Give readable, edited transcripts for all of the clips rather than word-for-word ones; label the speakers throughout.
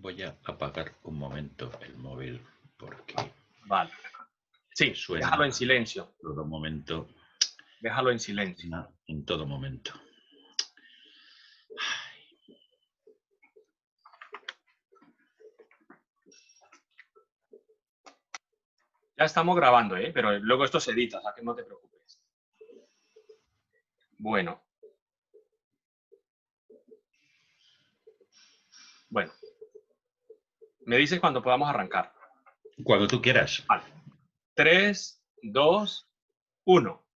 Speaker 1: Voy a apagar un momento el móvil porque
Speaker 2: Vale. Sí,
Speaker 1: suena
Speaker 2: déjalo en silencio.
Speaker 1: en todo momento.
Speaker 2: Déjalo en silencio.
Speaker 1: Suena en todo momento.
Speaker 2: Ya estamos grabando, pero luego esto se edita, o sea que no te preocupes. Bueno. Bueno. Me dices cuando podamos arrancar.
Speaker 1: Cuando tú quieras.
Speaker 2: Vale. 3, 2, 1.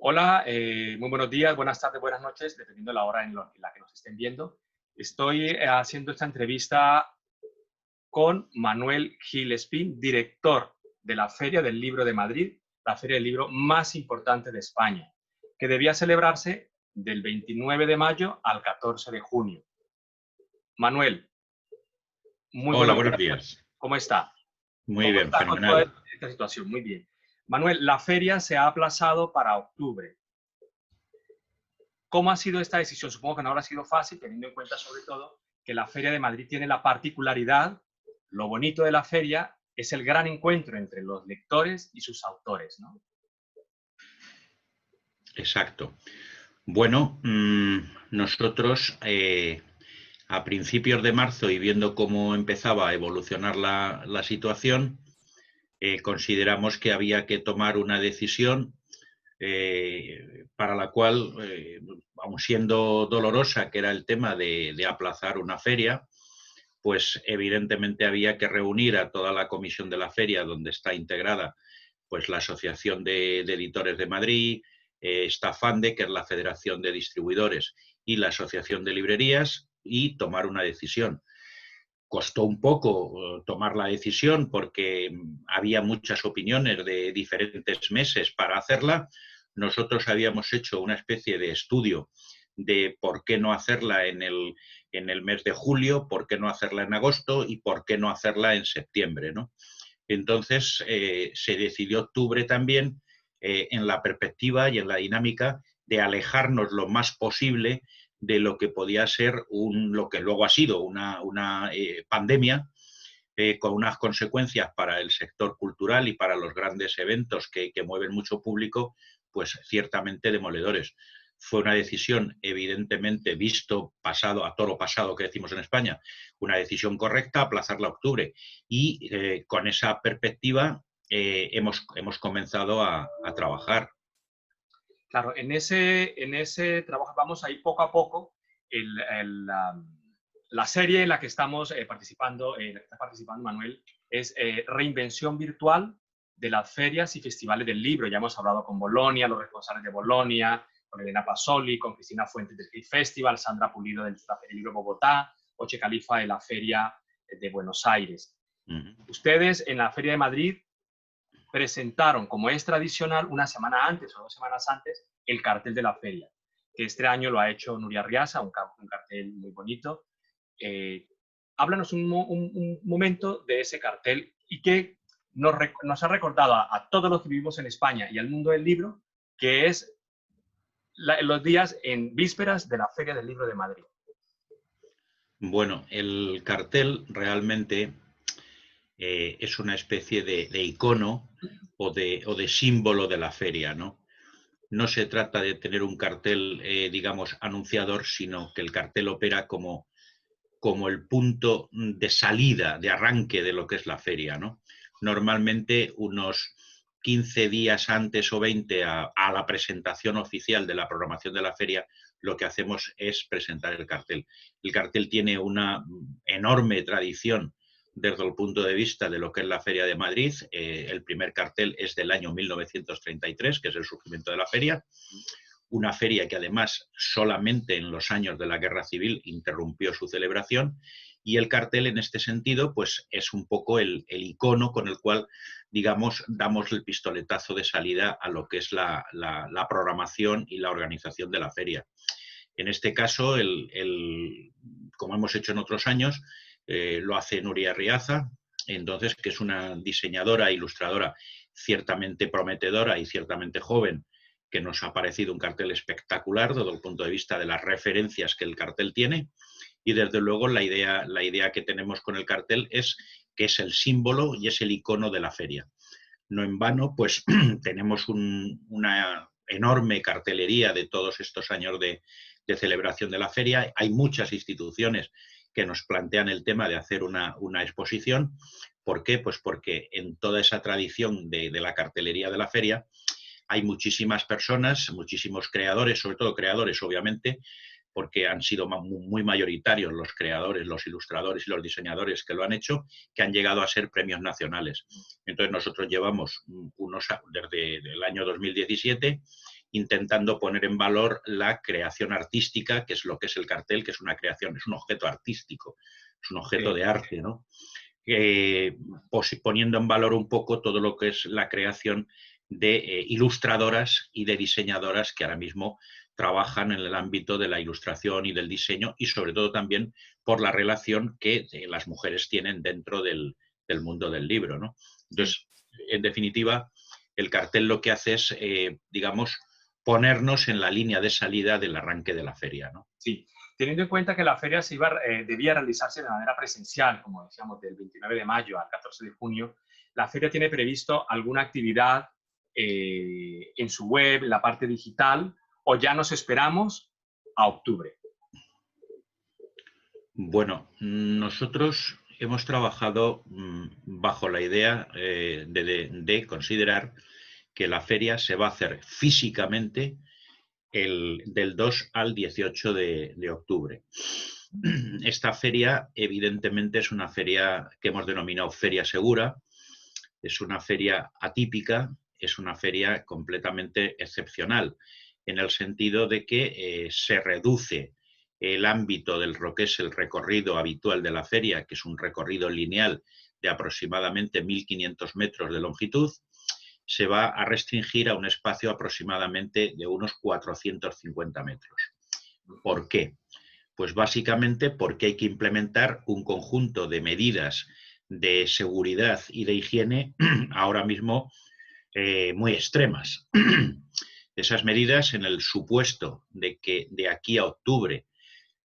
Speaker 2: Hola, muy buenos días, buenas tardes, buenas noches, dependiendo de la hora en la que nos estén viendo. Estoy haciendo esta entrevista con Manuel Gil Espín, director de la Feria del Libro de Madrid, la feria del libro más importante de España, que debía celebrarse del 29 de mayo al 14 de junio. Manuel, muy
Speaker 1: Hola,
Speaker 2: buenos
Speaker 1: buenos
Speaker 2: días.
Speaker 1: días.
Speaker 2: ¿Cómo está?
Speaker 1: Muy
Speaker 2: ¿Cómo
Speaker 1: bien,
Speaker 2: está con toda
Speaker 1: fenomenal.
Speaker 2: esta situación? Muy bien. Manuel, la feria se ha aplazado para octubre. ¿Cómo ha sido esta decisión? Supongo que no habrá sido fácil, teniendo en cuenta sobre todo que la Feria de Madrid tiene la particularidad, lo bonito de la feria es el gran encuentro entre los lectores y sus autores, ¿no?
Speaker 1: Exacto. Bueno, nosotros a principios de marzo y viendo cómo empezaba a evolucionar la situación, consideramos que había que tomar una decisión para la cual, aun siendo dolorosa, que era el tema de aplazar una feria, pues evidentemente había que reunir a toda la comisión de la feria, donde está integrada pues la Asociación de Editores de Madrid, está FANDE, que es la Federación de Distribuidores, y la Asociación de Librerías, y tomar una decisión. Costó un poco tomar la decisión porque había muchas opiniones de diferentes meses para hacerla. Nosotros habíamos hecho una especie de estudio de por qué no hacerla en el mes de julio, por qué no hacerla en agosto y por qué no hacerla en septiembre, ¿no? Entonces se decidió octubre también en la perspectiva y en la dinámica de alejarnos lo más posible de lo que podía ser lo que luego ha sido una pandemia con unas consecuencias para el sector cultural y para los grandes eventos que mueven mucho público, pues ciertamente demoledores. Fue una decisión, evidentemente, visto pasado a toro pasado, que decimos en España, una decisión correcta, aplazarla a octubre. Y con esa perspectiva hemos comenzado a trabajar.
Speaker 2: Claro, en ese trabajo vamos a ir poco a poco. La serie en la que estamos participando, en la que está participando Manuel, es Reinvención Virtual de las Ferias y Festivales del Libro. Ya hemos hablado con Bolonia, los responsables de Bolonia, con Elena Pasoli, con Cristina Fuentes del Hit Festival, Sandra Pulido de la Feria del Libro Bogotá, Oche Califa de la Feria de Buenos Aires. Ustedes en la Feria de Madrid presentaron, como es tradicional, una semana antes o 2 semanas antes, el cartel de la feria, que este año lo ha hecho Nuria Riasa, un cartel muy bonito. Háblanos un momento de ese cartel y que nos ha recordado a todos los que vivimos en España y al mundo del libro, que es los días en vísperas de la Feria del Libro de Madrid.
Speaker 1: Bueno, el cartel realmente es una especie de icono o de símbolo de la feria, ¿no? No se trata de tener un cartel, digamos, anunciador, sino que el cartel opera como el punto de salida, de arranque de lo que es la feria, ¿no? Normalmente unos 15 días antes o 20 a la presentación oficial de la programación de la feria, lo que hacemos es presentar el cartel. El cartel tiene una enorme tradición desde el punto de vista de lo que es la Feria de Madrid. El primer cartel es del año 1933, que es el surgimiento de la feria. Una feria que además solamente en los años de la Guerra Civil interrumpió su celebración, y el cartel en este sentido pues es un poco el icono con el cual, digamos, damos el pistoletazo de salida a lo que es la programación y la organización de la feria. En este caso, como hemos hecho en otros años, lo hace Nuria Riaza, entonces, que es una diseñadora e ilustradora ciertamente prometedora y ciertamente joven, que nos ha parecido un cartel espectacular desde el punto de vista de las referencias que el cartel tiene. Y desde luego la idea que tenemos con el cartel es que es el símbolo y es el icono de la feria. No en vano, pues tenemos una enorme cartelería de todos estos años de celebración de la feria. Hay muchas instituciones que nos plantean el tema de hacer una exposición. ¿Por qué? Pues porque en toda esa tradición de la cartelería de la feria hay muchísimas personas, muchísimos creadores, sobre todo creadores, obviamente, porque han sido muy mayoritarios los creadores, los ilustradores y los diseñadores que lo han hecho, que han llegado a ser premios nacionales. Entonces nosotros llevamos desde el año 2017 intentando poner en valor la creación artística, que es lo que es el cartel, que es una creación, es un objeto artístico, es un objeto de arte, ¿no? Poniendo en valor un poco todo lo que es la creación de ilustradoras y de diseñadoras que ahora mismo trabajan en el ámbito de la ilustración y del diseño, y sobre todo también por la relación que las mujeres tienen dentro del mundo del libro, ¿no? Entonces, en definitiva, el cartel lo que hace es, digamos, ponernos en la línea de salida del arranque de la feria, ¿no?
Speaker 2: Sí, teniendo en cuenta que la feria debía realizarse de manera presencial, como decíamos, del 29 de mayo al 14 de junio, ¿la feria tiene previsto alguna actividad en su web, en la parte digital, o ya nos esperamos a octubre?
Speaker 1: Bueno, nosotros hemos trabajado bajo la idea de considerar que la feria se va a hacer físicamente del 2 al 18 de octubre. Esta feria, evidentemente, es una feria que hemos denominado feria segura, es una feria atípica, es una feria completamente excepcional, en el sentido de que se reduce el ámbito de lo que es el recorrido habitual de la feria, que es un recorrido lineal de aproximadamente 1.500 metros de longitud, se va a restringir a un espacio aproximadamente de unos 450 metros. ¿Por qué? Pues básicamente porque hay que implementar un conjunto de medidas de seguridad y de higiene ahora mismo muy extremas. Esas medidas, en el supuesto de que de aquí a octubre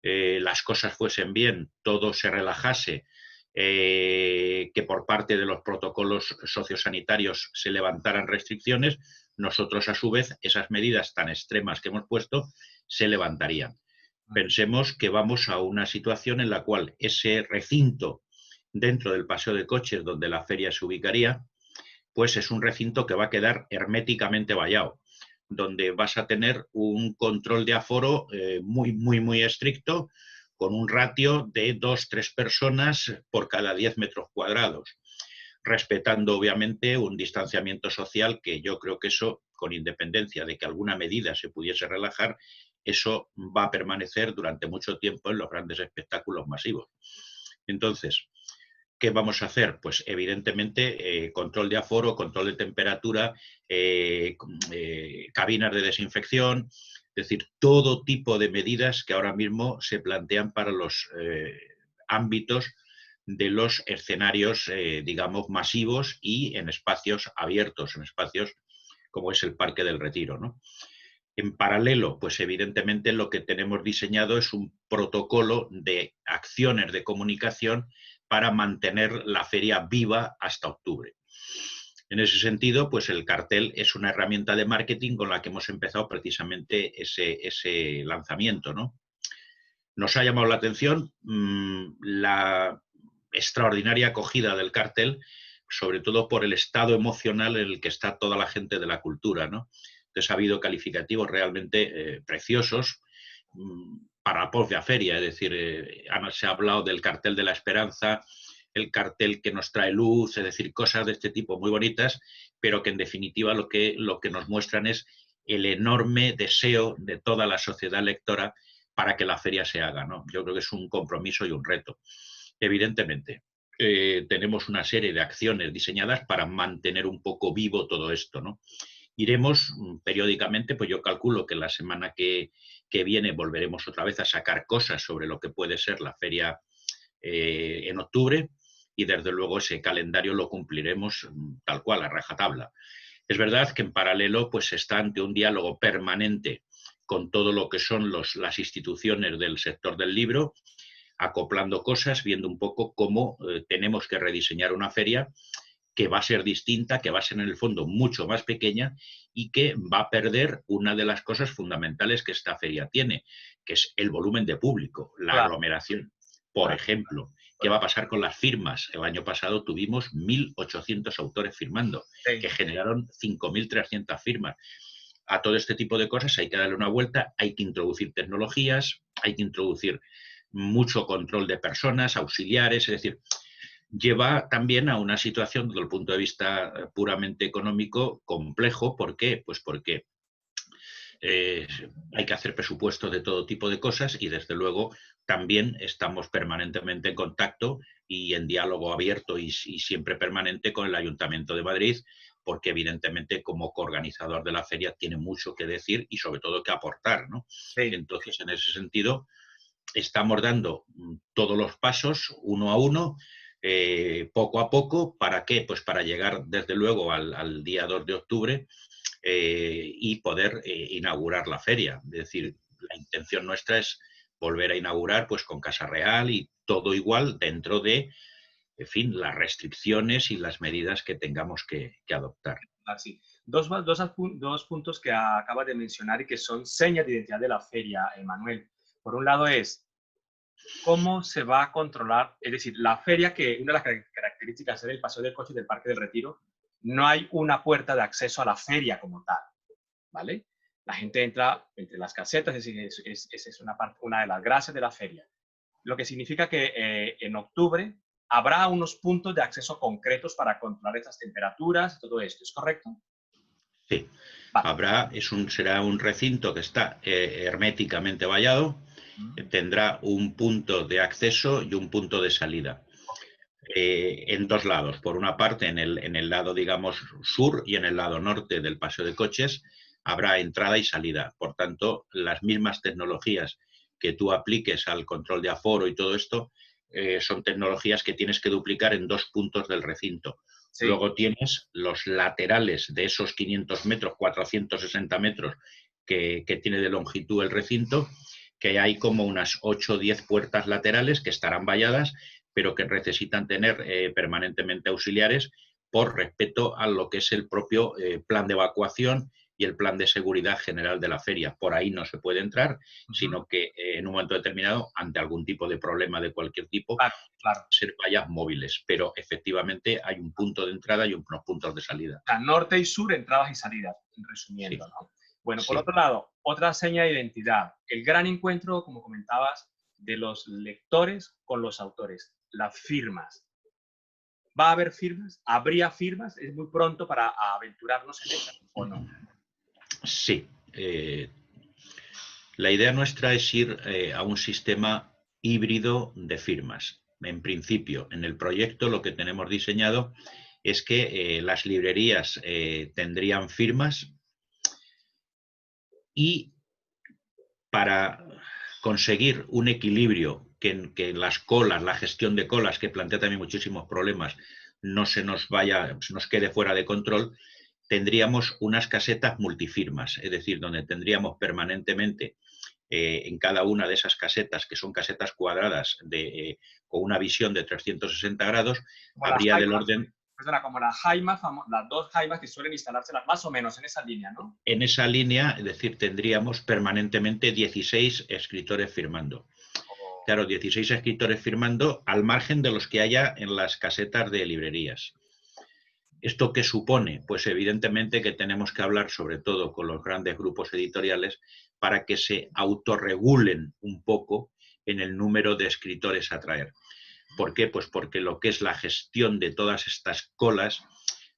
Speaker 1: las cosas fuesen bien, todo se relajase, que por parte de los protocolos sociosanitarios se levantaran restricciones, nosotros a su vez esas medidas tan extremas que hemos puesto se levantarían. Pensemos que vamos a una situación en la cual ese recinto dentro del paseo de coches donde la feria se ubicaría, pues es un recinto que va a quedar herméticamente vallado, donde vas a tener un control de aforo muy estricto, con un ratio de 2-3 personas por cada 10 metros cuadrados, respetando obviamente un distanciamiento social, que yo creo que eso, con independencia de que alguna medida se pudiese relajar, eso va a permanecer durante mucho tiempo en los grandes espectáculos masivos. Entonces, ¿qué vamos a hacer? Pues evidentemente control de aforo, control de temperatura, cabinas de desinfección, es decir, todo tipo de medidas que ahora mismo se plantean para los ámbitos de los escenarios, digamos, masivos y en espacios abiertos, en espacios como es el Parque del Retiro, ¿no? En paralelo, pues evidentemente lo que tenemos diseñado es un protocolo de acciones de comunicación para mantener la feria viva hasta octubre. En ese sentido, pues el cartel es una herramienta de marketing con la que hemos empezado precisamente ese lanzamiento, ¿no? Nos ha llamado la atención la extraordinaria acogida del cartel, sobre todo por el estado emocional en el que está toda la gente de la cultura, ¿no? Entonces ha habido calificativos realmente preciosos para la propia feria, es decir, se ha hablado del cartel de la esperanza, el cartel que nos trae luz, es decir, cosas de este tipo muy bonitas, pero que en definitiva lo que nos muestran es el enorme deseo de toda la sociedad lectora para que la feria se haga, ¿no? Yo creo que es un compromiso y un reto. Evidentemente, tenemos una serie de acciones diseñadas para mantener un poco vivo todo esto, ¿no? Iremos periódicamente, pues yo calculo que la semana que viene volveremos otra vez a sacar cosas sobre lo que puede ser la feria en octubre, y desde luego ese calendario lo cumpliremos tal cual, a rajatabla. Es verdad que en paralelo pues está ante un diálogo permanente con todo lo que son las instituciones del sector del libro. acoplando cosas, viendo un poco cómo tenemos que rediseñar una feria que va a ser distinta, que va a ser en el fondo mucho más pequeña y que va a perder una de las cosas fundamentales que esta feria tiene, que es el volumen de público, la
Speaker 2: Claro,
Speaker 1: aglomeración. Por
Speaker 2: claro,
Speaker 1: ejemplo, ¿qué va a
Speaker 2: correcto.
Speaker 1: pasar con las firmas? El año pasado tuvimos 1.800 autores firmando, que
Speaker 2: Sí,
Speaker 1: generaron 5.300 firmas. A todo este tipo de cosas hay que darle una vuelta, hay que introducir tecnologías, hay que introducir mucho control de personas, auxiliares, es decir, lleva también a una situación desde el punto de vista puramente económico complejo. ¿Por qué? Pues porque eh, hay que hacer presupuestos de todo tipo de cosas y desde luego también estamos permanentemente en contacto y en diálogo abierto y siempre permanente con el Ayuntamiento de Madrid, porque evidentemente como coorganizador de la feria tiene mucho que decir y sobre todo que aportar, ¿no?
Speaker 2: sí.
Speaker 1: Entonces, en ese sentido, estamos dando todos los pasos uno a uno, poco a poco. ¿Para qué? Pues para llegar desde luego al día 2 de octubre y poder inaugurar la feria. Es decir, la intención nuestra es volver a inaugurar pues con Casa Real y todo igual dentro de, en fin, las restricciones y las medidas que tengamos que adoptar.
Speaker 2: Así. Dos puntos que acabas de mencionar y que son señas de identidad de la feria, Manuel. Por un lado es cómo se va a controlar, es decir, la feria, que una de las características es el paseo del coche del Parque del Retiro, no hay una puerta de acceso a la feria como tal, ¿vale? La gente entra entre las casetas, es decir, esa es una de las gracias de la feria. Lo que significa que en octubre habrá unos puntos de acceso concretos para controlar estas temperaturas y todo esto, ¿es correcto?
Speaker 1: Sí,
Speaker 2: Vale.
Speaker 1: será un recinto que está herméticamente vallado, tendrá un punto de acceso y un punto de salida. En dos lados. Por una parte, en el lado, digamos, sur y en el lado norte del paseo de coches habrá entrada y salida. Por tanto, las mismas tecnologías que tú apliques al control de aforo y todo esto son tecnologías que tienes que duplicar en dos puntos del recinto.
Speaker 2: Sí,
Speaker 1: Luego tienes los laterales de esos 500 metros, 460 metros que tiene de longitud el recinto, que hay como unas 8 o 10 puertas laterales que estarán valladas, pero que necesitan tener permanentemente auxiliares por respeto a lo que es el propio plan de evacuación y el plan de seguridad general de la feria. Por ahí no se puede entrar, sino que en un momento determinado, ante algún tipo de problema de cualquier tipo,
Speaker 2: claro, claro.
Speaker 1: ser vallas móviles, pero efectivamente hay un punto de entrada y unos puntos de salida.
Speaker 2: O sea, norte y sur, entradas y salidas,
Speaker 1: Sí,
Speaker 2: resumiendo, ¿no? Bueno, por
Speaker 1: sí.
Speaker 2: otro lado, otra seña de identidad, el gran encuentro, como comentabas, de los lectores con los autores, las firmas. ¿Va a haber firmas? ¿Habría firmas? ¿Es muy pronto para aventurarnos en ellas o no?
Speaker 1: Sí. La idea nuestra es ir a un sistema híbrido de firmas. En principio, en el proyecto lo que tenemos diseñado es que las librerías tendrían firmas y para conseguir un equilibrio, que las colas, la gestión de colas, que plantea también muchísimos problemas, no se nos vaya, se nos quede fuera de control, tendríamos unas casetas multifirmas, es decir, donde tendríamos permanentemente en cada una de esas casetas, que son casetas cuadradas con una visión de 360 grados,
Speaker 2: Como las
Speaker 1: habría del
Speaker 2: jaimas,
Speaker 1: orden.
Speaker 2: perdona, como las jaimas, las dos jaimas que suelen instalárselas más o menos en esa línea, ¿no?
Speaker 1: En esa línea, es decir, tendríamos permanentemente 16 escritores firmando.
Speaker 2: O,
Speaker 1: Claro, 16 escritores firmando al margen de los que haya en las casetas de librerías. ¿Esto qué supone? Pues evidentemente que tenemos que hablar sobre todo con los grandes grupos editoriales para que se autorregulen un poco en el número de escritores a traer. ¿Por qué? Pues porque lo que es la gestión de todas estas colas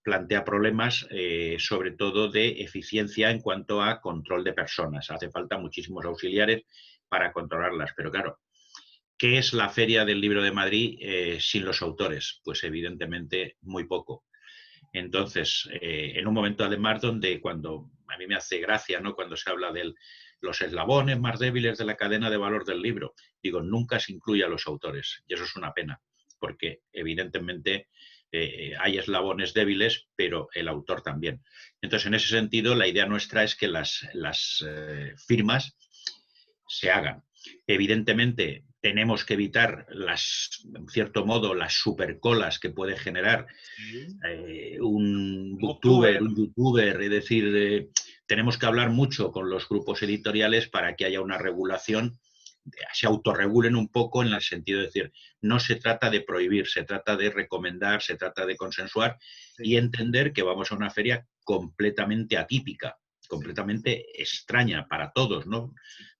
Speaker 1: plantea problemas sobre todo de eficiencia en cuanto a control de personas. Hace falta muchísimos auxiliares para controlarlas, pero claro, ¿qué es la Feria del Libro de Madrid sin los autores? Pues evidentemente muy poco. Entonces, en un momento además donde cuando a mí me hace gracia, ¿no? Cuando se habla de los eslabones más débiles de la cadena de valor del libro, digo, nunca se incluye a los autores y eso es una pena, porque evidentemente hay eslabones débiles, pero el autor también. Entonces, en ese sentido, la idea nuestra es que las firmas se hagan. Evidentemente, tenemos que evitar, en cierto modo, las supercolas que puede generar un booktuber, un youtuber. Es decir, tenemos que hablar mucho con los grupos editoriales para que haya una regulación, se autorregulen un poco en el sentido de decir, no se trata de prohibir, se trata de recomendar, se trata de consensuar y entender que vamos a una feria completamente atípica, completamente extraña para todos, ¿no?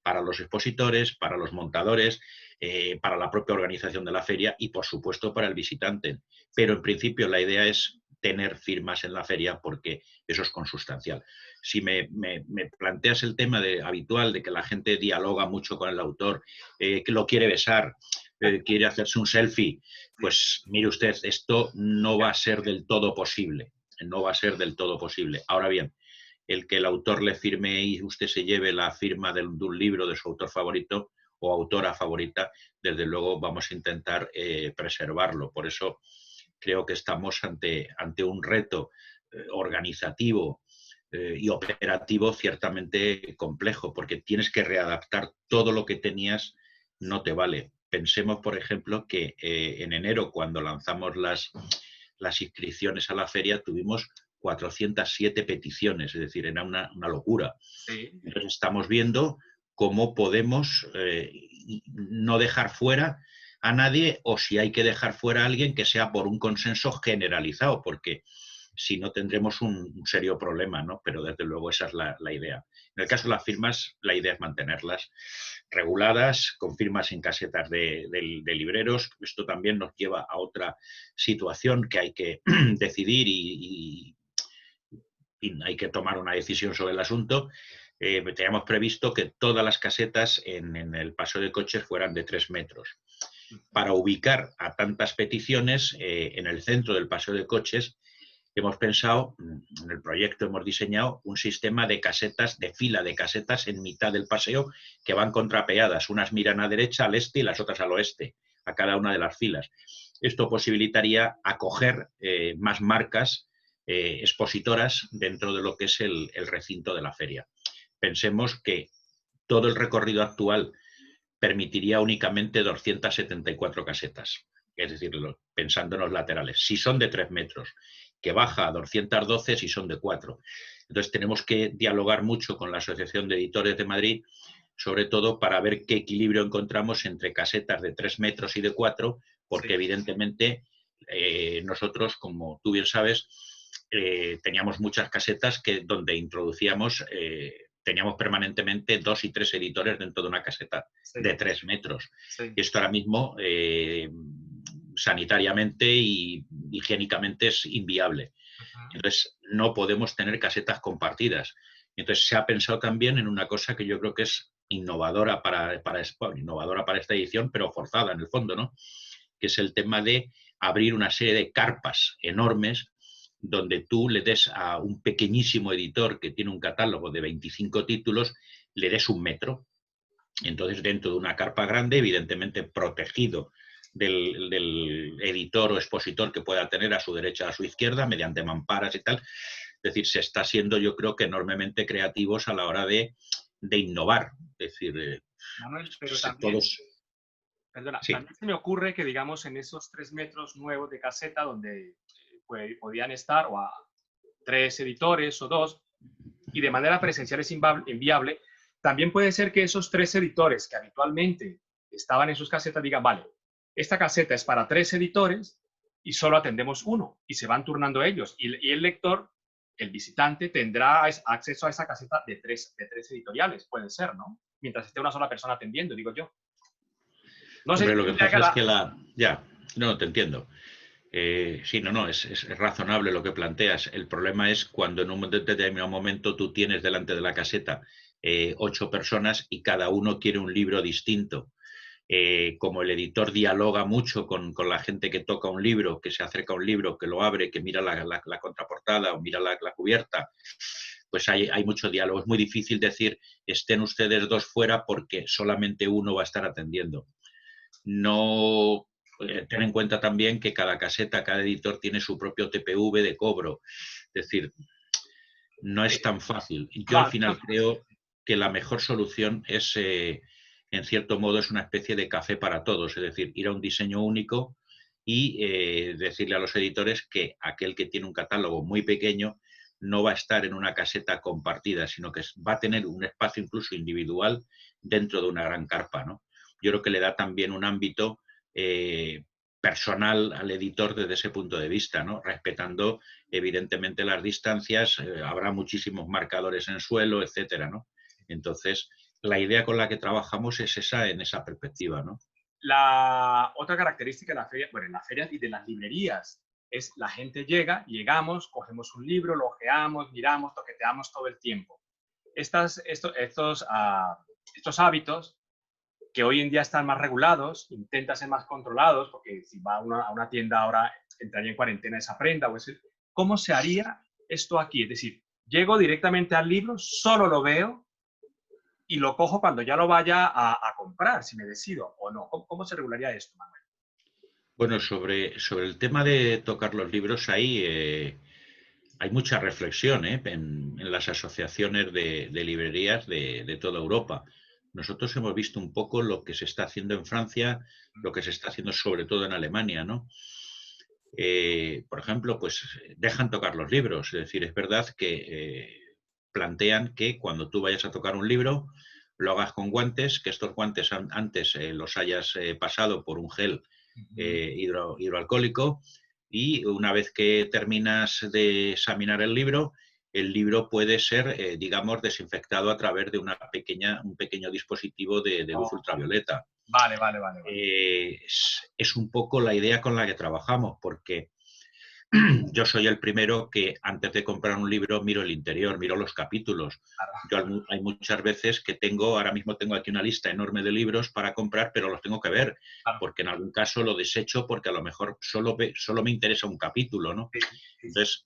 Speaker 1: Para los expositores, para los montadores, para la propia organización de la feria y, por supuesto, para el visitante. Pero, en principio, la idea es tener firmas en la feria porque eso es consustancial. Si me planteas el tema habitual de que la gente dialoga mucho con el autor, que lo quiere besar, quiere hacerse un selfie, pues mire usted, esto no va a ser del todo posible. No va a ser del todo posible. Ahora bien, el que el autor le firme y usted se lleve la firma de un libro de su autor favorito o autora favorita, desde luego vamos a intentar preservarlo. Por eso creo que estamos ante un reto organizativo y operativo ciertamente complejo, porque tienes que readaptar todo lo que tenías, no te vale. Pensemos, por ejemplo, que en enero, cuando lanzamos las inscripciones a la feria, tuvimos 407 peticiones, es decir, era una locura.
Speaker 2: Sí.
Speaker 1: Entonces estamos viendo cómo podemos no dejar fuera a nadie, o si hay que dejar fuera a alguien, que sea por un consenso generalizado, porque si no tendremos un serio problema, ¿no? Pero desde luego esa es la idea. En el caso de las firmas, la idea es mantenerlas reguladas, con firmas en casetas de libreros. Esto también nos lleva a otra situación que hay que decidir y hay que tomar una decisión sobre el asunto. Teníamos previsto que todas las casetas en el paso de coches fueran de 3 metros. Para ubicar a tantas peticiones en el centro del paseo de coches, hemos pensado, en el proyecto hemos diseñado un sistema de casetas, de fila de casetas en mitad del paseo que van contrapeadas. Unas miran a derecha, al este, y las otras al oeste, a cada una de las filas. Esto posibilitaría acoger más marcas expositoras dentro de lo que es el recinto de la feria. Pensemos que todo el recorrido actual permitiría únicamente 274 casetas, es decir, pensando en los laterales. Si son de 3 metros, que baja a 212 si son de 4. Entonces tenemos que dialogar mucho con la Asociación de Editores de Madrid, sobre todo para ver qué equilibrio encontramos entre casetas de 3 metros y de 4, porque evidentemente nosotros, como tú bien sabes, teníamos muchas casetas donde introducíamos, teníamos permanentemente 2 y 3 editores dentro de una caseta de 3 metros. Y esto ahora mismo, sanitariamente y higiénicamente, es inviable. Entonces, no podemos tener casetas compartidas. Entonces, se ha pensado también en una cosa que yo creo que es innovadora para esta edición, pero forzada en el fondo, ¿no? Que es el tema de abrir una serie de carpas enormes donde tú le des a un pequeñísimo editor que tiene un catálogo de 25 títulos, le des 1 metro. Entonces, dentro de una carpa grande, evidentemente protegido del editor o expositor que pueda tener a su derecha o a su izquierda, mediante mamparas y tal. Es decir, se está siendo, yo creo, que enormemente creativos a la hora de innovar. Es decir,
Speaker 2: Manuel, pero también,
Speaker 1: todos...
Speaker 2: Perdona, sí. También se me ocurre que, digamos, en esos 3 metros nuevos de caseta donde podían estar o a 3 editores o 2, y de manera presencial es inviable, también puede ser que esos 3 editores que habitualmente estaban en sus casetas digan, vale, esta caseta es para 3 editores y solo atendemos 1, y se van turnando ellos, y el lector, el visitante, tendrá acceso a esa caseta de 3 editoriales, puede ser, ¿no? Mientras esté una sola persona atendiendo, digo yo.
Speaker 1: No sé. Hombre, lo que pasa es que ya, no, te entiendo. Sí, es razonable lo que planteas. El problema es cuando en un determinado momento tú tienes delante de la caseta 8 personas y cada uno quiere un libro distinto. Como el editor dialoga mucho con la gente que toca un libro, que se acerca a un libro, que lo abre, que mira la contraportada o mira la cubierta, pues hay mucho diálogo. Es muy difícil decir, estén ustedes 2 fuera porque solamente uno va a estar atendiendo. No, ten en cuenta también que cada caseta, cada editor tiene su propio TPV de cobro. Es decir, no es tan fácil. Yo al final creo que la mejor solución es en cierto modo es una especie de café para todos, es decir, ir a un diseño único y decirle a los editores que aquel que tiene un catálogo muy pequeño no va a estar en una caseta compartida, sino que va a tener un espacio incluso individual dentro de una gran carpa, ¿no? Yo creo que le da también un ámbito personal al editor desde ese punto de vista, ¿no? Respetando evidentemente las distancias, habrá muchísimos marcadores en suelo, etcétera, ¿no? Entonces, la idea con la que trabajamos es esa, en esa perspectiva, ¿no?
Speaker 2: La otra característica de la feria, bueno, en las ferias y de las librerías, es la gente llegamos, cogemos un libro, lo ojeamos, miramos, toqueteamos todo el tiempo. Estos hábitos que hoy en día están más regulados, intentan ser más controlados, porque si va a una tienda ahora, entraría en cuarentena esa prenda, o ese, ¿cómo se haría esto aquí? Es decir, llego directamente al libro, solo lo veo y lo cojo cuando ya lo vaya a comprar, si me decido o no. ¿Cómo se regularía esto, Manuel?
Speaker 1: Bueno, sobre el tema de tocar los libros, hay mucha reflexión en las asociaciones de librerías de toda Europa. Nosotros hemos visto un poco lo que se está haciendo en Francia, lo que se está haciendo sobre todo en Alemania, ¿no? Por ejemplo, pues dejan tocar los libros. Es decir, es verdad que plantean que cuando tú vayas a tocar un libro, lo hagas con guantes, que estos guantes antes los hayas pasado por un gel hidroalcohólico, y una vez que terminas de examinar el libro puede ser, digamos, desinfectado a través de un pequeño dispositivo de luz
Speaker 2: Oh,
Speaker 1: ultravioleta.
Speaker 2: vale.
Speaker 1: Es un poco la idea con la que trabajamos, porque yo soy el primero que antes de comprar un libro miro el interior, miro los capítulos. Hay muchas veces que ahora mismo tengo aquí una lista enorme de libros para comprar, pero los tengo que ver,
Speaker 2: Claro.
Speaker 1: porque en algún caso lo desecho porque a lo mejor solo me interesa un capítulo, ¿no?
Speaker 2: Sí.
Speaker 1: Entonces,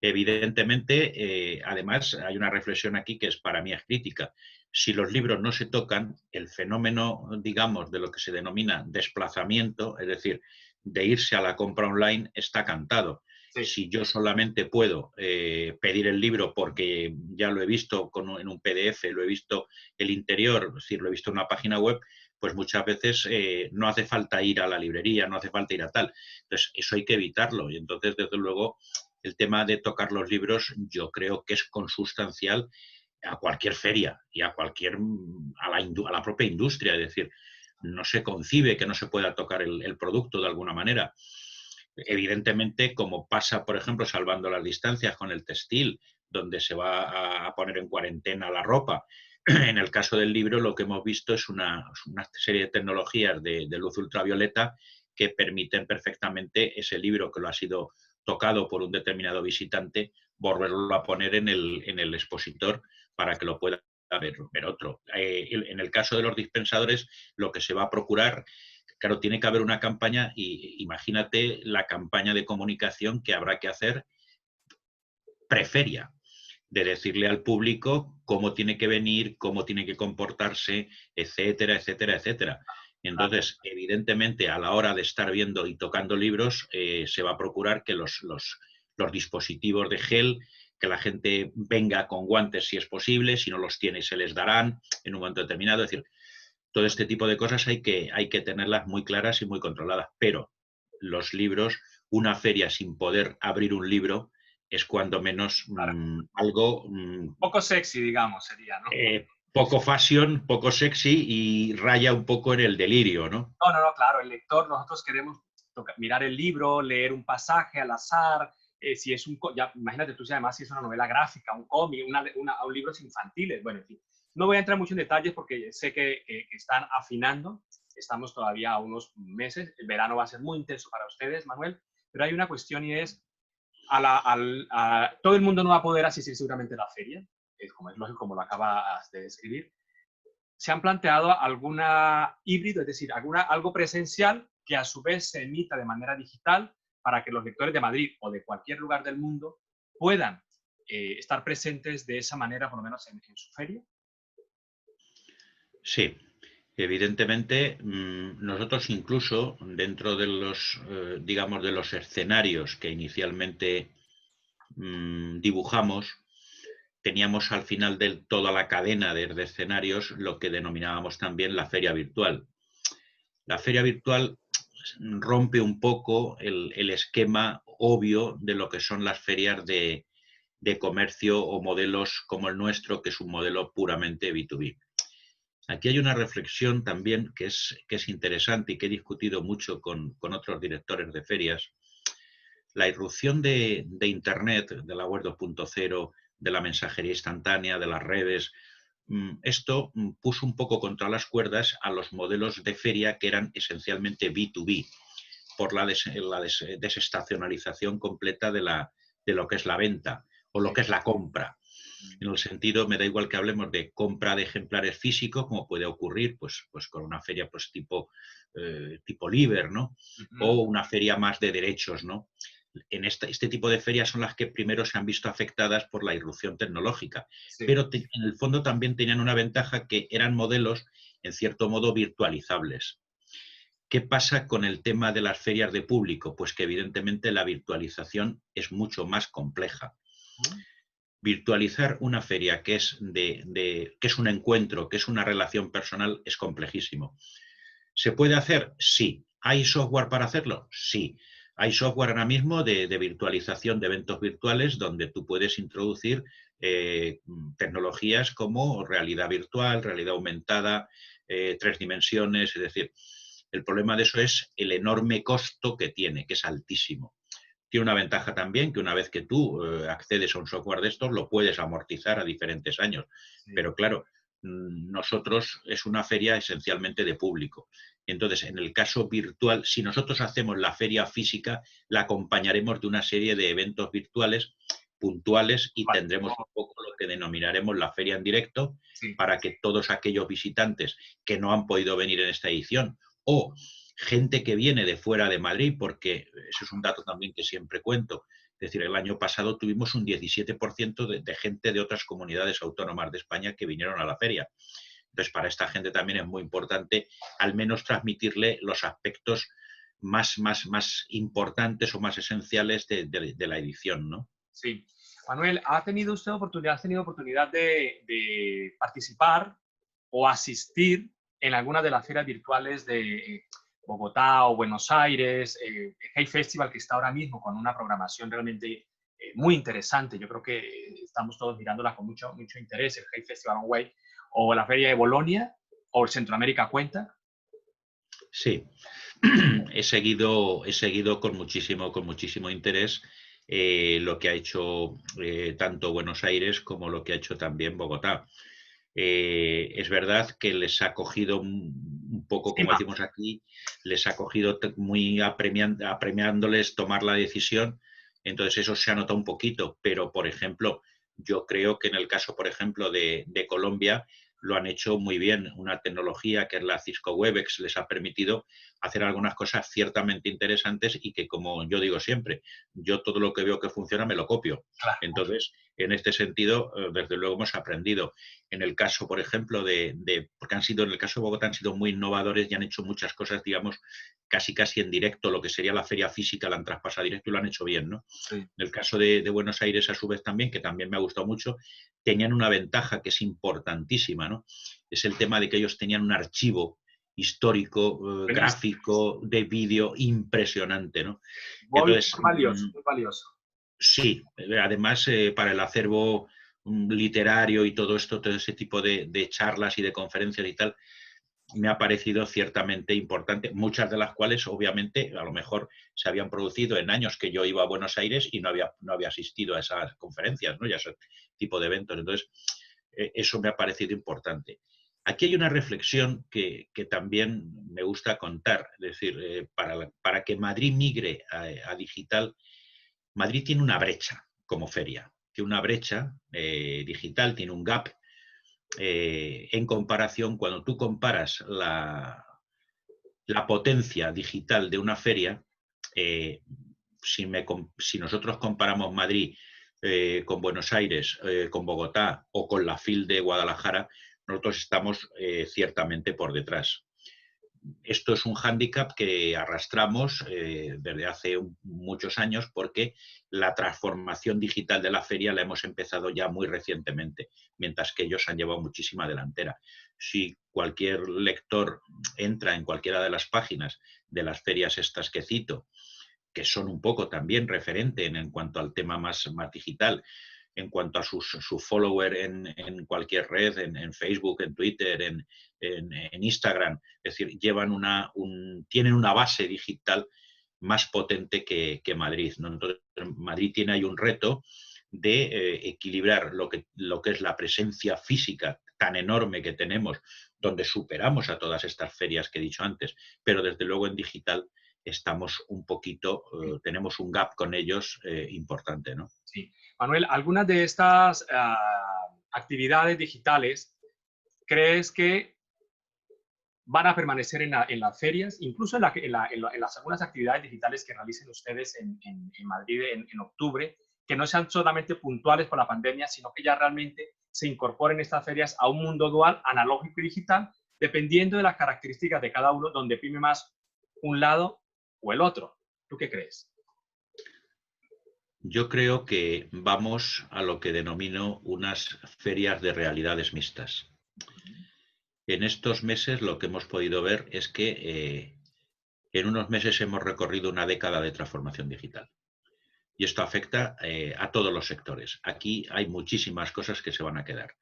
Speaker 1: evidentemente, además, hay una reflexión aquí que para mí es crítica. Si los libros no se tocan, el fenómeno, digamos, de lo que se denomina desplazamiento, es decir, de irse a la compra online, está cantado.
Speaker 2: Sí.
Speaker 1: Si yo solamente puedo pedir el libro porque ya lo he visto en un PDF, lo he visto el interior, es decir, lo he visto en una página web, pues muchas veces no hace falta ir a la librería, no hace falta ir a tal. Entonces, eso hay que evitarlo. Y entonces, desde luego, el tema de tocar los libros yo creo que es consustancial a cualquier feria y a la propia industria. Es decir, no se concibe que no se pueda tocar el producto de alguna manera. Evidentemente, como pasa, por ejemplo, salvando las distancias con el textil, donde se va a poner en cuarentena la ropa. En el caso del libro, lo que hemos visto es una serie de tecnologías de luz ultravioleta que permiten perfectamente ese libro que lo ha sido tocado por un determinado visitante, volverlo a poner en el expositor para que lo pueda ver otro. En el caso de los dispensadores, lo que se va a procurar, claro, tiene que haber una campaña, y imagínate la campaña de comunicación que habrá que hacer preferia, de decirle al público cómo tiene que venir, cómo tiene que comportarse, etcétera, etcétera, etcétera. Entonces, evidentemente, a la hora de estar viendo y tocando libros, se va a procurar que los dispositivos de gel, que la gente venga con guantes si es posible, si no los tiene se les darán en un momento determinado. Es decir, todo este tipo de cosas hay que tenerlas muy claras y muy controladas. Pero los libros, una feria sin poder abrir un libro, es cuando menos algo
Speaker 2: Poco sexy, digamos, sería, ¿no?
Speaker 1: poco fashion, poco sexy y raya un poco en el delirio, ¿no?
Speaker 2: No, claro, el lector, nosotros queremos mirar el libro, leer un pasaje al azar, si es ya, imagínate tú, si además si es una novela gráfica, un cómic, un libros infantiles, bueno, en fin. No voy a entrar mucho en detalles porque sé que están afinando, estamos todavía a unos meses, el verano va a ser muy intenso para ustedes, Manuel, pero hay una cuestión y es, todo el mundo no va a poder asistir seguramente a la feria, como es lógico, como lo acabas de describir. ¿Se han planteado alguna híbrido, es decir, algo presencial que a su vez se emita de manera digital para que los lectores de Madrid o de cualquier lugar del mundo puedan estar presentes de esa manera, por lo menos en su feria?
Speaker 1: Sí, evidentemente, nosotros incluso dentro de los, digamos, de los escenarios que inicialmente dibujamos, teníamos al final de toda la cadena de escenarios lo que denominábamos también la feria virtual. La feria virtual rompe un poco el esquema obvio de lo que son las ferias de comercio o modelos como el nuestro, que es un modelo puramente B2B. Aquí hay una reflexión también que es interesante y que he discutido mucho con otros directores de ferias. La irrupción de Internet, de la web 2.0, de la mensajería instantánea, de las redes, esto puso un poco contra las cuerdas a los modelos de feria que eran esencialmente B2B, por la desestacionalización completa de lo que es la venta o lo que es la compra. En el sentido, me da igual que hablemos de compra de ejemplares físicos, como puede ocurrir pues con una feria pues tipo Liber, ¿no? O una feria más de derechos, ¿no? En este tipo de ferias son las que primero se han visto afectadas por la irrupción tecnológica,
Speaker 2: Sí.
Speaker 1: pero en el fondo también tenían una ventaja, que eran modelos, en cierto modo, virtualizables. ¿Qué pasa con el tema de las ferias de público? Pues que evidentemente la virtualización es mucho más compleja. Virtualizar una feria que es que es un encuentro, que es una relación personal, es complejísimo. ¿Se puede hacer? Sí. ¿Hay software para hacerlo? Sí. Hay software ahora mismo de virtualización de eventos virtuales donde tú puedes introducir tecnologías como realidad virtual, realidad aumentada, 3 dimensiones, es decir, el problema de eso es el enorme costo que tiene, que es altísimo. Tiene una ventaja también, que una vez que tú accedes a un software de estos, lo puedes amortizar a diferentes años. Sí. Pero claro, nosotros es una feria esencialmente de público. Entonces, en el caso virtual, si nosotros hacemos la feria física, la acompañaremos de una serie de eventos virtuales puntuales y tendremos un poco lo que denominaremos la feria en directo, sí, para que todos aquellos visitantes que no han podido venir en esta edición o gente que viene de fuera de Madrid, porque eso es un dato también que siempre cuento. Es decir, el año pasado tuvimos un 17% de gente de otras comunidades autónomas de España que vinieron a la feria. Entonces, para esta gente también es muy importante al menos transmitirle los aspectos más importantes o más esenciales de la edición, ¿no?
Speaker 2: Sí. Manuel, ¿has tenido oportunidad de participar o asistir en alguna de las ferias virtuales de Bogotá o Buenos Aires, el Hey Festival, que está ahora mismo con una programación realmente muy interesante? Yo creo que estamos todos mirándola con mucho interés, el Hey Festival on Way, o la feria de Bolonia, o el Centroamérica Cuenta.
Speaker 1: Sí, he seguido con muchísimo interés lo que ha hecho tanto Buenos Aires como lo que ha hecho también Bogotá. Es verdad que les ha cogido un poco, como decimos aquí, les ha cogido muy apremiándoles tomar la decisión, entonces eso se ha notado un poquito, pero por ejemplo, yo creo que en el caso, por ejemplo, de Colombia, lo han hecho muy bien. Una tecnología que es la Cisco Webex les ha permitido hacer algunas cosas ciertamente interesantes y que, como yo digo siempre, yo todo lo que veo que funciona me lo copio. Claro. Entonces, en este sentido, desde luego hemos aprendido. En el caso, por ejemplo, porque en el caso de Bogotá han sido muy innovadores y han hecho muchas cosas, digamos, casi en directo, lo que sería la feria física la han traspasado directo y lo han hecho bien, ¿no? Sí. En el caso de Buenos Aires, a su vez también, que también me ha gustado mucho, tenían una ventaja que es importantísima, ¿no? Es el tema de que ellos tenían un archivo histórico, gráfico, de vídeo impresionante, ¿no?
Speaker 2: Entonces, muy valioso.
Speaker 1: Sí, además para el acervo literario y todo esto, todo ese tipo de charlas y de conferencias y tal, me ha parecido ciertamente importante, muchas de las cuales obviamente a lo mejor se habían producido en años que yo iba a Buenos Aires y no había asistido a esas conferencias, ¿no? Y a ese tipo de eventos. Entonces, eso me ha parecido importante. Aquí hay una reflexión que también me gusta contar, es decir, para que Madrid migre a digital, Madrid tiene una brecha como feria, tiene una brecha digital, tiene un gap en comparación. Cuando tú comparas la potencia digital de una feria, si nosotros comparamos Madrid con Buenos Aires, con Bogotá o con la FIL de Guadalajara, nosotros estamos ciertamente por detrás. esto es un hándicap que arrastramos desde hace muchos años, porque la transformación digital de la feria la hemos empezado ya muy recientemente, mientras que ellos han llevado muchísima delantera. Si cualquier lector entra en cualquiera de las páginas de las ferias estas que cito, que son un poco también referente en cuanto al tema más digital, en cuanto a su follower en cualquier red, en Facebook, en Twitter, en Instagram. Es decir, tienen una base digital más potente que Madrid, ¿no? Entonces, Madrid tiene ahí un reto de equilibrar lo que es la presencia física tan enorme que tenemos, donde superamos a todas estas ferias que he dicho antes, pero desde luego en digital estamos un poquito, tenemos un gap con ellos importante, ¿no?
Speaker 2: Sí. Manuel, algunas de estas actividades digitales, ¿crees que van a permanecer en las ferias, incluso en las algunas actividades digitales que realicen ustedes en Madrid en octubre, que no sean solamente puntuales por la pandemia, sino que ya realmente se incorporen estas ferias a un mundo dual, analógico y digital, dependiendo de las características de cada uno, donde prime más un lado o el otro? ¿Tú qué crees?
Speaker 1: Yo creo que vamos a lo que denomino unas ferias de realidades mixtas. En estos meses lo que hemos podido ver es que en unos meses hemos recorrido una década de transformación digital. Y esto afecta a todos los sectores. Aquí hay muchísimas cosas que se van a quedar.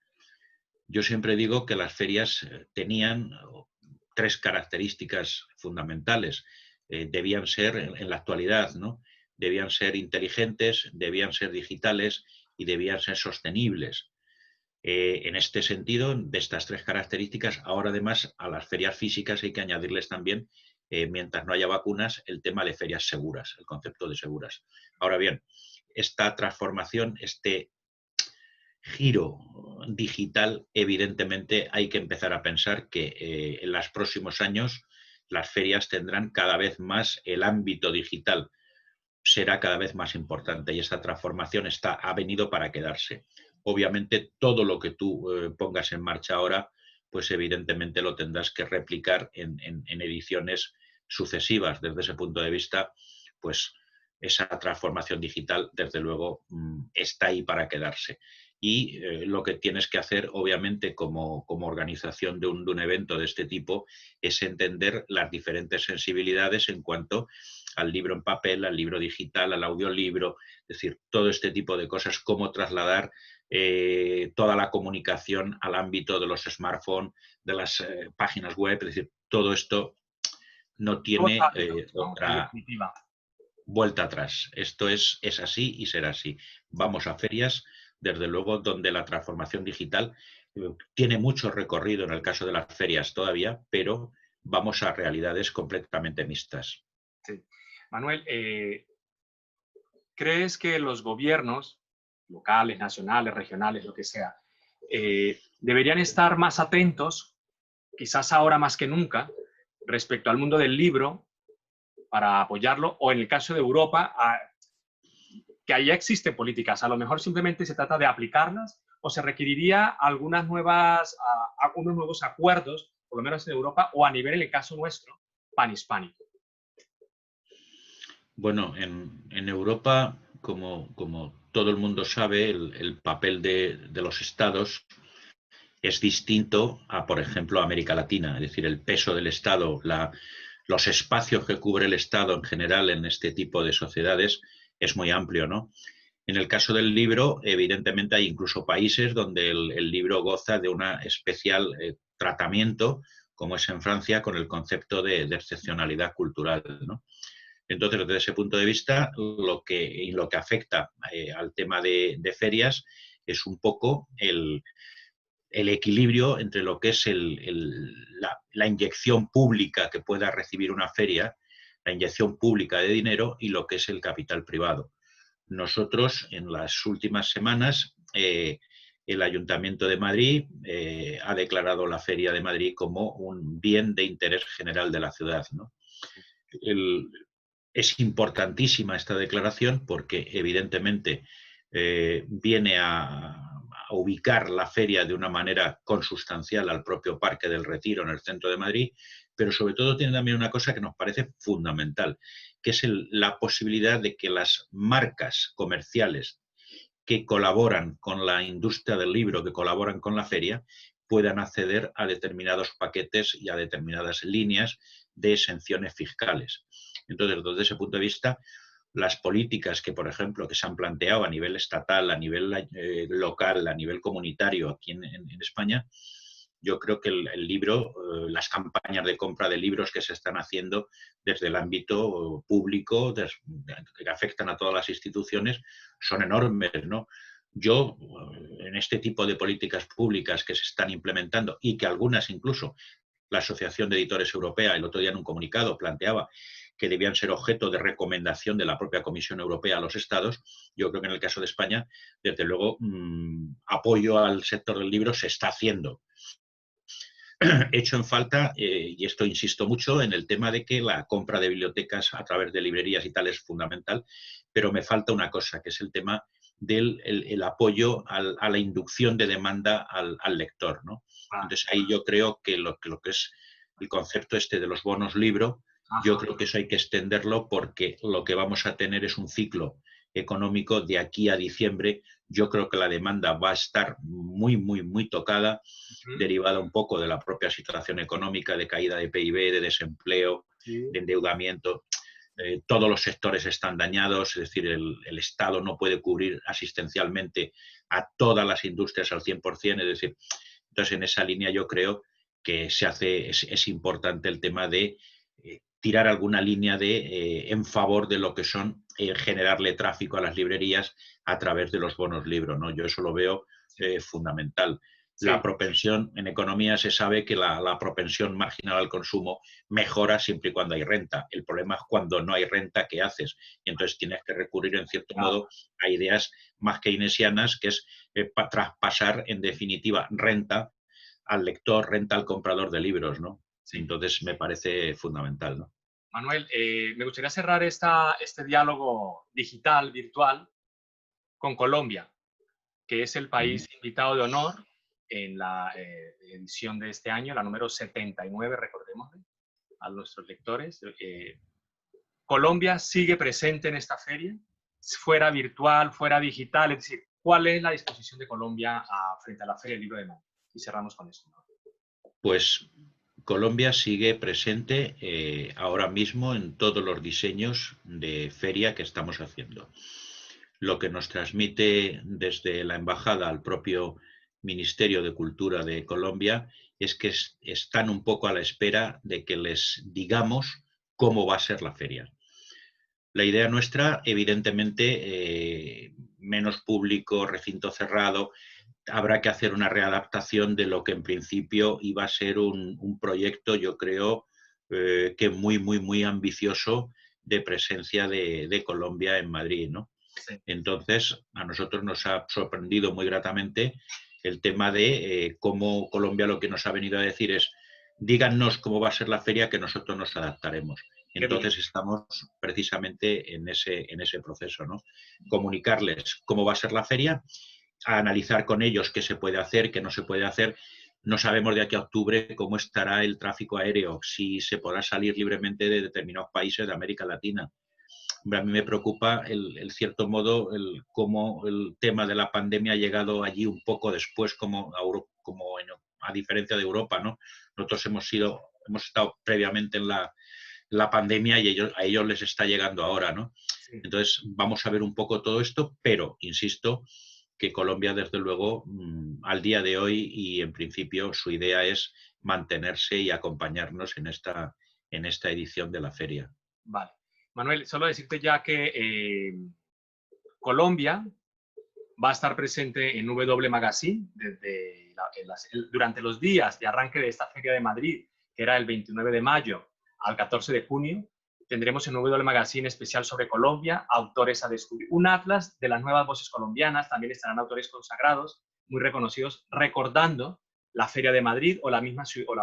Speaker 1: Yo siempre digo que las ferias tenían 3 características fundamentales. Debían ser, en la actualidad, ¿no? Debían ser inteligentes, debían ser digitales y debían ser sostenibles. En este sentido, de estas 3 características, ahora además a las ferias físicas hay que añadirles también, mientras no haya vacunas, el tema de ferias seguras, el concepto de seguras. Ahora bien, esta transformación, este giro digital, evidentemente hay que empezar a pensar que en los próximos años las ferias tendrán cada vez más el ámbito digital, será cada vez más importante, y esta transformación ha venido para quedarse. Obviamente todo lo que tú pongas en marcha ahora, pues evidentemente lo tendrás que replicar en ediciones sucesivas. Desde ese punto de vista, pues esa transformación digital, desde luego, está ahí para quedarse. Y lo que tienes que hacer, obviamente, como organización de un evento de este tipo, es entender las diferentes sensibilidades en cuanto al libro en papel, al libro digital, al audiolibro, es decir, todo este tipo de cosas, cómo trasladar toda la comunicación al ámbito de los smartphones, de las páginas web, es decir, todo esto no tiene
Speaker 2: ¿no? En
Speaker 1: otra
Speaker 2: definitiva.
Speaker 1: vuelta atrás. Esto es así y será así. Vamos a ferias, desde luego, donde la transformación digital tiene mucho recorrido en el caso de las ferias todavía, pero vamos a realidades completamente mixtas.
Speaker 2: Sí. Manuel, ¿crees que los gobiernos locales, nacionales, regionales, lo que sea, deberían estar más atentos, quizás ahora más que nunca, respecto al mundo del libro para apoyarlo? O en el caso de Europa, que allá existen políticas, a lo mejor simplemente se trata de aplicarlas, o se requeriría algunos nuevos acuerdos, por lo menos en Europa, o a nivel, en el caso nuestro, panhispánico.
Speaker 1: Bueno, en Europa, como todo el mundo sabe, el papel de los estados es distinto a, por ejemplo, América Latina. Es decir, el peso del Estado, los espacios que cubre el Estado en general en este tipo de sociedades es muy amplio, ¿no? En el caso del libro, evidentemente hay incluso países donde el libro goza de un especial tratamiento, como es en Francia, con el concepto de excepcionalidad cultural, ¿no? Entonces, desde ese punto de vista, lo que afecta al tema de ferias es un poco el equilibrio entre lo que es la inyección pública que pueda recibir una feria, la inyección pública de dinero, y lo que es el capital privado. Nosotros, en las últimas semanas, el Ayuntamiento de Madrid ha declarado la Feria de Madrid como un bien de interés general de la ciudad, ¿no? Es importantísima esta declaración porque, evidentemente, viene a ubicar la feria de una manera consustancial al propio Parque del Retiro en el centro de Madrid, pero sobre todo tiene también una cosa que nos parece fundamental, que es la posibilidad de que las marcas comerciales que colaboran con la industria del libro, que colaboran con la feria, puedan acceder a determinados paquetes y a determinadas líneas de exenciones fiscales. Entonces, desde ese punto de vista, las políticas que, por ejemplo, que se han planteado a nivel estatal, a nivel local, a nivel comunitario aquí en España, yo creo que el libro, las campañas de compra de libros que se están haciendo desde el ámbito público, que afectan a todas las instituciones, son enormes, ¿no? Yo, en este tipo de políticas públicas que se están implementando y que algunas incluso la Asociación de Editores Europea, el otro día en un comunicado, planteaba que debían ser objeto de recomendación de la propia Comisión Europea a los Estados. Yo creo que en el caso de España, desde luego, apoyo al sector del libro se está haciendo. Hecho en falta, y esto insisto mucho, en el tema de que la compra de bibliotecas a través de librerías y tal es fundamental, pero me falta una cosa, que es el tema del el apoyo a la inducción de demanda al lector, ¿no? Entonces ahí yo creo que lo que es el concepto este de los bonos libro, yo creo que eso hay que extenderlo porque lo que vamos a tener es un ciclo económico de aquí a diciembre. Yo creo que la demanda va a estar muy, muy, muy tocada, derivada un poco de la propia situación económica, de caída de PIB, de desempleo, de endeudamiento. Todos los sectores están dañados, es decir, el Estado no puede cubrir asistencialmente a todas las industrias al 100%, es decir, entonces en esa línea yo creo que es importante el tema de tirar alguna línea en favor de lo que son generarle tráfico a las librerías a través de los bonos libros, ¿no? Yo eso lo veo fundamental.
Speaker 2: Sí.
Speaker 1: La propensión, en economía se sabe que la propensión marginal al consumo mejora siempre y cuando hay renta. El problema es cuando no hay renta, ¿qué haces? Y entonces tienes que recurrir, en cierto modo, a ideas más keynesianas, que es traspasar, en definitiva, renta al lector, renta al comprador de libros, ¿no?
Speaker 2: Sí.
Speaker 1: Entonces me parece fundamental, ¿no?
Speaker 2: Manuel, me gustaría cerrar este diálogo digital, virtual, con Colombia, que es el país invitado de honor en la edición de este año, la número 79, recordemos a nuestros lectores. Colombia sigue presente en esta feria, fuera virtual, fuera digital, es decir, ¿cuál es la disposición de Colombia frente a la Feria del Libro de Madrid? Y cerramos con esto, ¿no?
Speaker 1: Pues Colombia sigue presente ahora mismo en todos los diseños de feria que estamos haciendo. Lo que nos transmite desde la embajada al propio Ministerio de Cultura de Colombia es que están un poco a la espera de que les digamos cómo va a ser la feria. La idea nuestra, evidentemente, menos público, recinto cerrado, habrá que hacer una readaptación de lo que en principio iba a ser un proyecto, yo creo, que muy, muy, muy ambicioso de presencia de Colombia en Madrid, ¿no?
Speaker 2: Sí.
Speaker 1: Entonces, a nosotros nos ha sorprendido muy gratamente el tema de cómo Colombia lo que nos ha venido a decir es, díganos cómo va a ser la feria que nosotros nos adaptaremos. Entonces estamos precisamente en ese proceso, ¿no? Comunicarles cómo va a ser la feria, a analizar con ellos qué se puede hacer, qué no se puede hacer. No sabemos de aquí a octubre cómo estará el tráfico aéreo, si se podrá salir libremente de determinados países de América Latina. A mí me preocupa, en cierto modo, cómo el tema de la pandemia ha llegado allí un poco después, como a diferencia de Europa, ¿no? Nosotros hemos estado previamente en la pandemia y a ellos les está llegando ahora, ¿no?
Speaker 2: Sí.
Speaker 1: Entonces, vamos a ver un poco todo esto, pero, insisto, que Colombia, desde luego, al día de hoy y en principio su idea es mantenerse y acompañarnos en esta edición de la feria.
Speaker 2: Vale. Manuel, solo decirte ya que Colombia va a estar presente en W Magazine durante los días de arranque de esta Feria de Madrid, que era el 29 de mayo al 14 de junio. Tendremos en W Magazine especial sobre Colombia, autores a descubrir, un atlas de las nuevas voces colombianas, también estarán autores consagrados, muy reconocidos, recordando la Feria de Madrid o la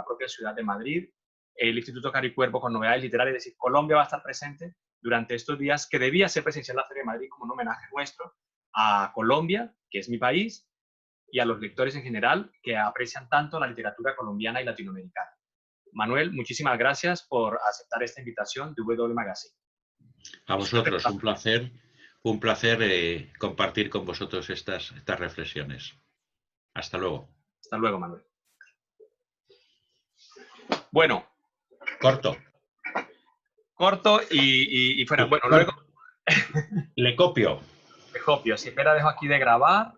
Speaker 2: propia ciudad de Madrid, el Instituto Caricuervo con novedades literarias, es decir, Colombia va a estar presente durante estos días, que debía ser presencial la Feria de Madrid como un homenaje nuestro a Colombia, que es mi país, y a los lectores en general que aprecian tanto la literatura colombiana y latinoamericana. Manuel, muchísimas gracias por aceptar esta invitación de W Magazine.
Speaker 1: A vosotros, un placer compartir con vosotros estas reflexiones. Hasta luego.
Speaker 2: Hasta luego, Manuel. Bueno.
Speaker 1: Corto
Speaker 2: y fuera. Bueno, luego...
Speaker 1: Le copio.
Speaker 2: Le copio. Si espera, dejo aquí de grabar.